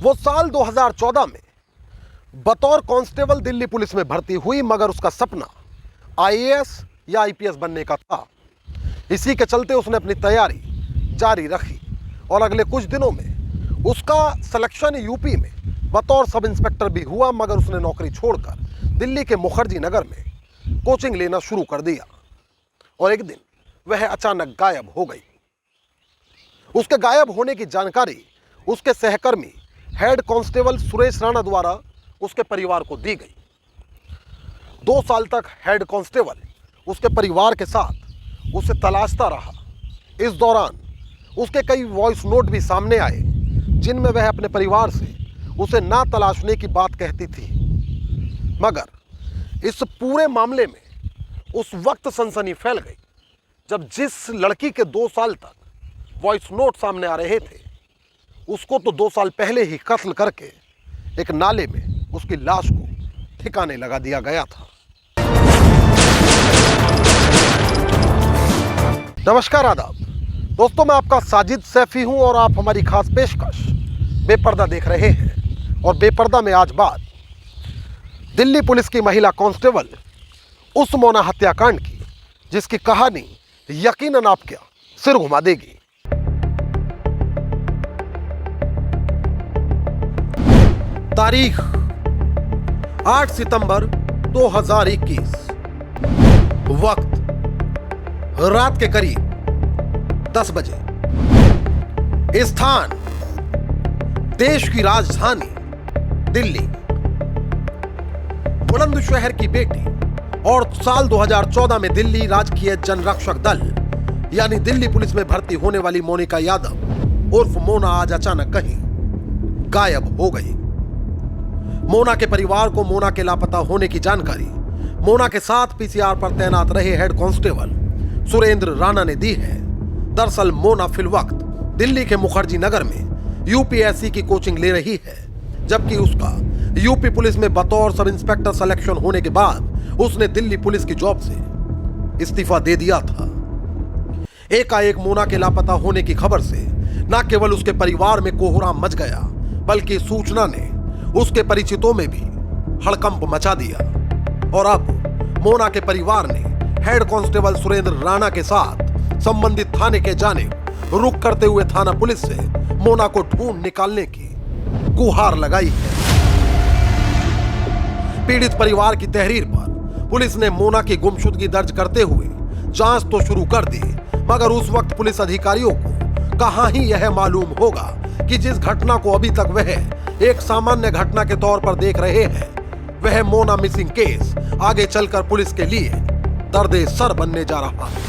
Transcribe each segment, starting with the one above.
वो साल 2014 में बतौर कांस्टेबल दिल्ली पुलिस में भर्ती हुई, मगर उसका सपना आईएएस या आईपीएस बनने का था। इसी के चलते उसने अपनी तैयारी जारी रखी और अगले कुछ दिनों में उसका सिलेक्शन यूपी में बतौर सब इंस्पेक्टर भी हुआ, मगर उसने नौकरी छोड़कर दिल्ली के मुखर्जी नगर में कोचिंग लेना शुरू कर दिया और एक दिन वह अचानक गायब हो गई। उसके गायब होने की जानकारी उसके सहकर्मी हेड कांस्टेबल सुरेश राणा द्वारा उसके परिवार को दी गई। 2 साल तक हेड कांस्टेबल उसके परिवार के साथ उसे तलाशता रहा। इस दौरान उसके कई वॉइस नोट भी सामने आए जिनमें वह अपने परिवार से उसे ना तलाशने की बात कहती थी, मगर इस पूरे मामले में उस वक्त सनसनी फैल गई जब जिस लड़की के 2 साल तक वॉइस नोट सामने आ रहे थे उसको तो 2 साल पहले ही कत्ल करके एक नाले में उसकी लाश को ठिकाने लगा दिया गया था। नमस्कार, आदाब दोस्तों, मैं आपका साजिद सैफी हूं और आप हमारी खास पेशकश बेपर्दा देख रहे हैं। और बेपर्दा में आज बात दिल्ली पुलिस की महिला कांस्टेबल उस मोना हत्याकांड की, जिसकी कहानी यकीनन आपका सिर घुमा देगी। तारीख 8 सितंबर 2021, वक्त रात के करीब 10 बजे, स्थान देश की राजधानी दिल्ली। बुलंदशहर की बेटी और साल 2014 में दिल्ली राजकीय जनरक्षक दल यानी दिल्ली पुलिस में भर्ती होने वाली मोनिका यादव उर्फ मोना आज अचानक कहीं गायब हो गई। मोना के परिवार को मोना के लापता होने की जानकारी मोना के साथ पीसीआर पर तैनात रहे हेड कांस्टेबल सुरेंद्र राणा ने दी है। दरअसल मोना फिलवक्त दिल्ली के मुखर्जी नगर में यूपीएससी की कोचिंग ले रही है, जबकि उसका यूपी पुलिस में बतौर सब इंस्पेक्टर सिलेक्शन होने के बाद उसने दिल्ली पुलिस की जॉब से इस्तीफा दे दिया था। एकाएक मोना के लापता होने की खबर से न केवल उसके परिवार में कोहराम मच गया, बल्कि सूचना ने उसके परिचितों में भी हड़कंप मचा दिया। और अब मोना के परिवार ने हेड कांस्टेबल सुरेंद्र राणा के साथ संबंधित थाने के जानिब रुख करते हुए थाना पुलिस से मोना को ढूंढ निकालने की गुहार लगाई है। पीड़ित परिवार की तहरीर पर पुलिस ने मोना की गुमशुदगी दर्ज करते हुए जांच तो शुरू कर दी, मगर उस वक्त पुलिस अधिकारियों को कहां ही यह मालूम होगा कि जिस घटना को अभी तक वह एक सामान्य घटना के तौर पर देख रहे हैं, वह मोना मिसिंग केस आगे चलकर पुलिस के लिए दर्दे सर बनने जा रहा है।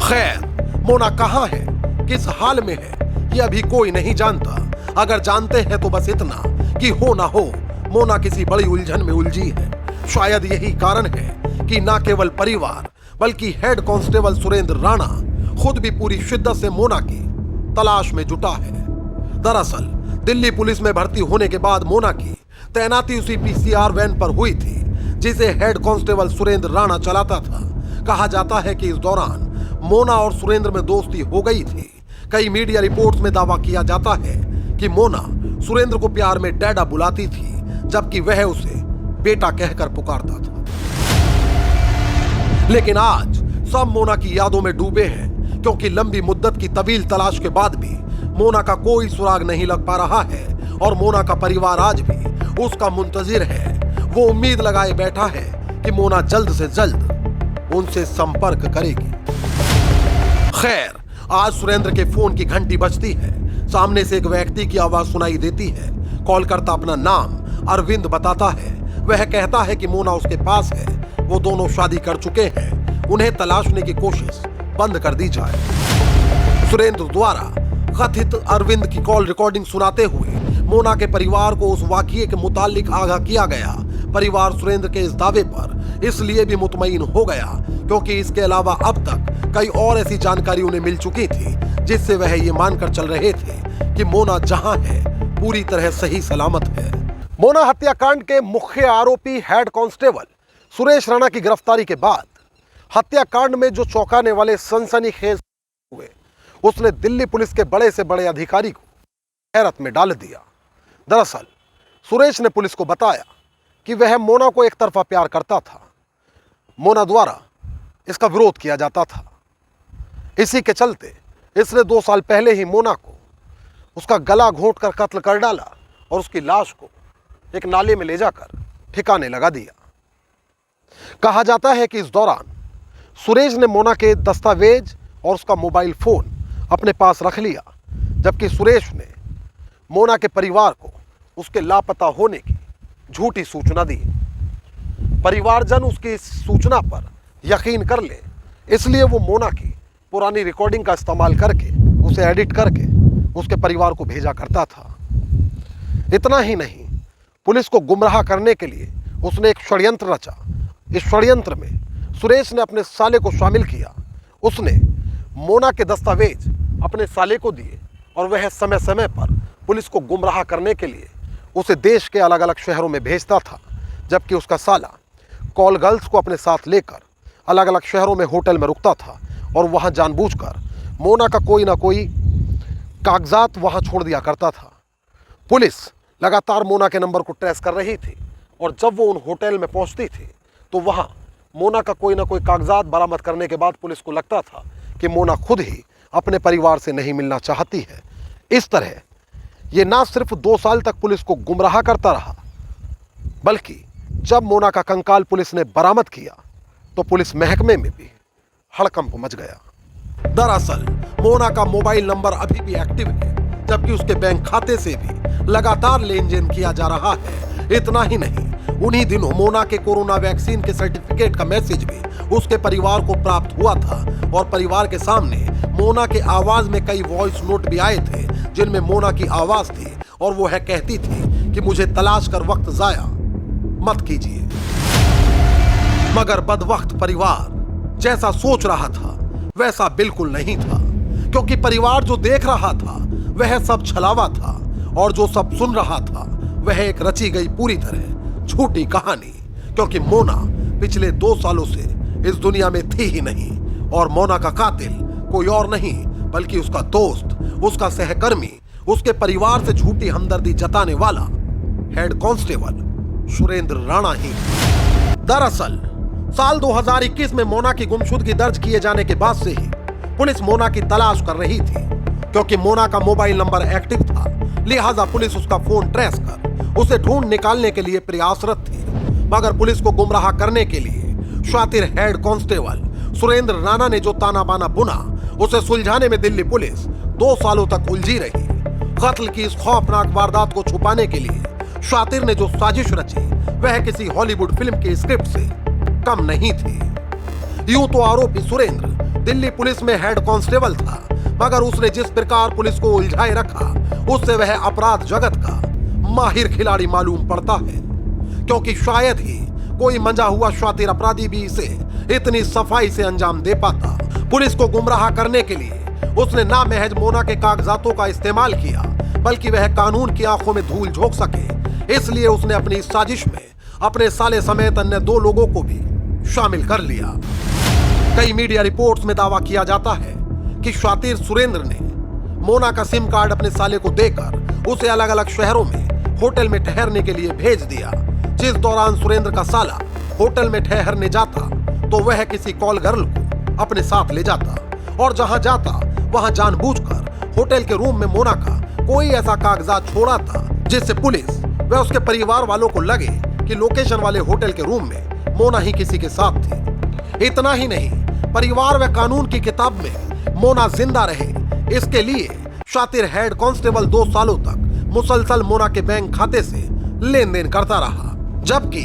खैर, मोना कहां है, किस हाल में है, यह अभी कोई नहीं जानता। अगर जानते हैं तो बस इतना कि हो ना हो मोना किसी बड़ी उलझन में उलझी है। शायद यही कारण है कि न केवल परिवार बल्कि हेड कांस्टेबल सुरेंद्र राणा खुद भी पूरी शिद्दत से मोना की तलाश में जुटा है। दरअसल दिल्ली पुलिस में भर्ती होने के बाद मोना की तैनाती उसी पीसीआर वैन पर हुई थी जिसे हेड कांस्टेबल सुरेंद्र राणा चलाता था। कहा जाता है कि इस दौरान मोना और सुरेंद्र में दोस्ती हो गई थी। कई मीडिया रिपोर्ट्स में दावा किया जाता है कि मोना सुरेंद्र को प्यार में डैडा बुलाती थी, जबकि वह उसे बेटा कहकर पुकारता था। लेकिन आज सब मोना की यादों में डूबे हैं, क्योंकि लंबी मुद्दत की तवील तलाश के बाद भी मोना का कोई सुराग नहीं लग पा रहा है और मोना का परिवार आज भी उसका मुंतजिर है। वो उम्मीद लगाए बैठा है कि मोना जल्द से जल्द उनसे संपर्क करेगी। खैर, आज सुरेंद्र के फोन की घंटी बजती है। सामने से एक व्यक्ति की आवाज सुनाई देती है। कॉल करता अपना नाम अरविंद बताता है। वह कहता है कि मोना उसके पास है, वो दोनों शादी कर चुके हैं, उन्हें तलाशने की कोशिश बंद कर दी जाए। सुरेंद्र द्वारा कथित अरविंद की कॉल रिकॉर्डिंग सुनाते हुए मोना के परिवार को उस वाकये के मुतालिक आगाह किया गया। परिवार सुरेंद्र के इस दावे पर इसलिए भी मुतमईन हो गया क्योंकि इसके अलावा अब तक कई और ऐसी जानकारी उन्हें मिल चुकी थी जिससे वह ये मानकर चल रहे थे कि मोना जहां है पूरी तरह सही सलामत है। मोना हत्याकांड के मुख्य आरोपी हेड कांस्टेबल सुरेश राणा की गिरफ्तारी के बाद हत्याकांड में जो चौंकाने वाले सनसनीखेज हुए, उसने दिल्ली पुलिस के बड़े से बड़े अधिकारी को हैरत में डाल दिया। दरअसल सुरेश ने पुलिस को बताया कि वह मोना को एक तरफा प्यार करता था। मोना द्वारा इसका विरोध किया जाता था। इसी के चलते इसने 2 साल पहले ही मोना को उसका गला घोंटकर कत्ल कर डाला और उसकी लाश को एक नाले में ले जाकर ठिकाने लगा दिया। कहा जाता है कि इस दौरान सुरेश ने मोना के दस्तावेज और उसका मोबाइल फोन अपने पास रख लिया, जबकि सुरेश ने मोना के परिवार को उसके लापता होने की झूठी सूचना दी। परिवारजन उसकी इस सूचना पर यकीन कर ले, इसलिए वो मोना की पुरानी रिकॉर्डिंग का इस्तेमाल करके उसे एडिट करके उसके परिवार को भेजा करता था। इतना ही नहीं, पुलिस को गुमराह करने के लिए उसने एक षड्यंत्र रचा। इस षड्यंत्र में सुरेश ने अपने साले को शामिल किया। उसने मोना के दस्तावेज अपने साले को दिए और वह समय समय पर पुलिस को गुमराह करने के लिए उसे देश के अलग अलग शहरों में भेजता था, जबकि उसका साला कॉल गर्ल्स को अपने साथ लेकर अलग अलग शहरों में होटल में रुकता था और वहां जानबूझकर मोना का कोई ना कोई कागजात वहां छोड़ दिया करता था। पुलिस लगातार मोना के नंबर को ट्रेस कर रही थी और जब वो उन होटल में पहुंचती थी तो वहां मोना का कोई ना कोई कागजात बरामद करने के बाद पुलिस को लगता था कि मोना खुद ही अपने परिवार से नहीं मिलना चाहती है। इस तरह ये ना सिर्फ 2 साल तक पुलिस को गुमराह करता रहा, बल्कि जब मोना का कंकाल पुलिस ने बरामद किया तो पुलिस महकमे में भी हड़कंप मच गया। दरअसल मोना का मोबाइल नंबर अभी भी एक्टिव है, जबकि उसके बैंक खाते से भी लगातार लेन देन किया जा रहा है। इतना ही नहीं, उन्हीं दिनों मोना के कोरोना वैक्सीन के सर्टिफिकेट का मैसेज भी उसके परिवार को प्राप्त हुआ था और परिवार के सामने मोना के आवाज में कई वॉइस नोट भी आए थे, जिनमें मोना की आवाज थी और वो है कहती थी कि मुझे तलाश कर वक्त जाया मत कीजिए। मगर बदवक्त परिवार जैसा सोच रहा था वैसा बिल्कुल नहीं था, क्योंकि परिवार जो देख रहा था वह सब छलावा था और जो सब सुन रहा था वह एक रची गई पूरी तरह झूठी कहानी। क्योंकि मोना पिछले 2 सालों से इस दुनिया में थी ही नहीं और मोना का कातिल कोई और नहीं बल्कि उसका दोस्त, उसका सहकर्मी, उसके परिवार से झूठी हमदर्दी जताने वाला हेड कांस्टेबल सुरेंद्र राणा ही। दरअसल साल 2021 में मोना की गुमशुदगी दर्ज किए जाने के बाद से ही पुलिस मोना की तलाश कर रही थी। क्योंकि मोना का मोबाइल नंबर एक्टिव था, लिहाजा पुलिस उसका फोन ट्रेस कर उसे ढूंढ निकालने के लिए प्रयासरत थी। मगर पुलिस को गुमराह करने के लिए शातिर हेड कांस्टेबल सुरेंद्र राणा ने जो ताना बाना बुना, उसे सुलझाने में दिल्ली पुलिस 2 सालों तक उलझी रही। कत्ल की इस खौफनाक वारदात को छुपाने के लिए शातिर ने जो साजिश रची वह किसी हॉलीवुड फिल्म की स्क्रिप्ट से कम नहीं थी। यूं तो आरोपी सुरेंद्र दिल्ली पुलिस में हेड कांस्टेबल था, मगर उसने जिस प्रकार पुलिस को उलझाए रखा उससे वह अपराध जगत का माहिर खिलाड़ी मालूम पड़ता है। क्योंकि शायद ही कोई मंजा हुआ शातिर अपराधी भी इसे इतनी सफाई से अंजाम दे पाता। पुलिस को गुमराह करने के लिए उसने ना महज मोना के कागजातों का इस्तेमाल किया, बल्कि वह कानून की आंखों में धूल झोंक सके, इसलिए उसने अपनी इस साजिश में अपने साले समेत अन्य 2 लोगों को भी शामिल कर लिया। कई मीडिया रिपोर्ट्स में दावा किया जाता है कि शातिर सुरेंद्र ने मोना का सिम कार्ड अपने साले को देकर उसे अलग अलग शहरों में होटल में ठहरने के लिए भेज दिया। जिस दौरान सुरेंद्र का साला होटल में ठहरने जाता तो वह किसी कॉल गर्ल को अपने साथ ले जाता और जहां जाता वहां जानबूझकर होटल के रूम में मोना का कोई ऐसा कागजात छोड़ा था जिससे पुलिस व उसके परिवार वालों को लगे कि लोकेशन वाले होटल के रूम में मोना ही किसी के साथ थी। इतना ही नहीं, परिवार व कानून की किताब में मोना जिंदा रहे, इसके लिए शातिर हेड कांस्टेबल 2 सालों तक मुसलसल मोना के बैंक खाते से लेन देन करता रहा। जबकि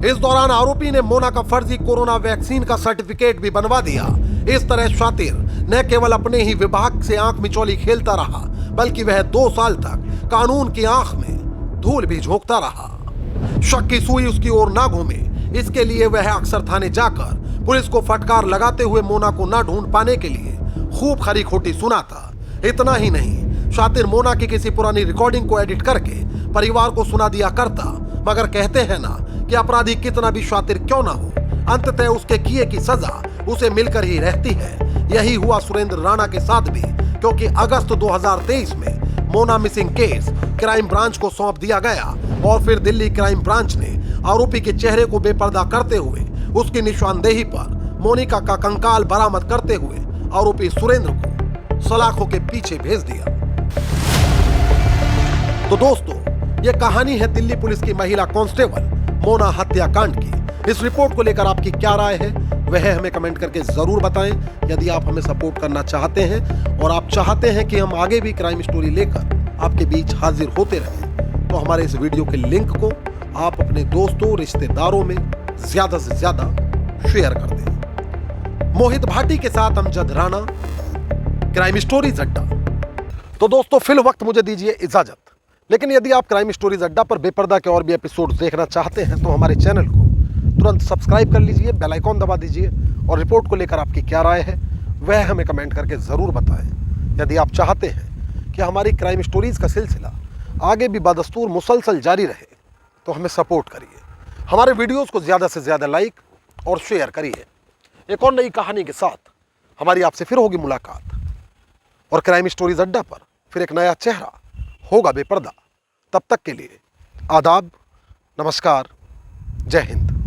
इस दौरान आरोपी ने मोना का फर्जी कोरोना वैक्सीन का सर्टिफिकेट भी बनवा दिया। इस तरह शातिर न केवल अपने ही विभाग से आंख मिचौली खेलता रहा, बल्कि वह 2 साल तक कानून की आंख में धूल भी झोंकता रहा। शक की सुई उसकी ओर ना घूमे, इसके लिए वह अक्सर थाने जाकर पुलिस को फटकार लगाते हुए मोना को ना ढूंढ पाने के लिए खूब खरी खोटी सुनाता। इतना ही नहीं, शातिर मोना की किसी पुरानी रिकॉर्डिंग को एडिट करके परिवार को सुना दिया करता। मगर कहते हैं ना कि अपराधी कितना भी शातिर क्यों ना हो, अंततः उसके किए की सजा उसे मिलकर ही रहती है। यही हुआ सुरेंद्र राणा के साथ भी, क्योंकि अगस्त 2023 में Mona missing case crime branch को सौंप दिया गया और फिर दिल्ली क्राइम ब्रांच ने आरोपी के चेहरे को बेपर्दा करते हुए उसकी निशानदेही पर मोनिका का कंकाल बरामद करते हुए आरोपी सुरेंद्र को सलाखों के पीछे भेज दिया। तो दोस्तों, यह कहानी है दिल्ली पुलिस की महिला कांस्टेबल मोना हत्याकांड की। इस रिपोर्ट को लेकर आपकी क्या राय है वह हमें कमेंट करके जरूर बताएं। यदि आप हमें सपोर्ट करना चाहते हैं और आप चाहते हैं कि हम आगे भी क्राइम स्टोरी लेकर आपके बीच हाजिर होते रहें, तो हमारे इस वीडियो के लिंक को आप अपने दोस्तों रिश्तेदारों में ज्यादा से ज्यादा शेयर कर दें। मोहित भाटी के साथ अमजद राणा, क्राइम स्टोरीज अड्डा। तो दोस्तों, फिल वक्त मुझे दीजिए इजाजत, लेकिन यदि आप क्राइम स्टोरीज अड्डा पर बेपर्दा के और भी एपिसोड देखना चाहते हैं तो हमारे चैनल को तुरंत सब्सक्राइब कर लीजिए, बेल आइकॉन दबा दीजिए और रिपोर्ट को लेकर आपकी क्या राय है वह हमें कमेंट करके ज़रूर बताएं। यदि आप चाहते हैं कि हमारी क्राइम स्टोरीज़ का सिलसिला आगे भी बदस्तूर मुसलसल जारी रहे तो हमें सपोर्ट करिए, हमारे वीडियोज़ को ज़्यादा से ज़्यादा लाइक और शेयर करिए। एक और नई कहानी के साथ हमारी आपसे फिर होगी मुलाकात और क्राइम स्टोरीज अड्डा पर फिर एक नया चेहरा होगा बेपर्दा। तब तक के लिए आदाब, नमस्कार, जय हिंद।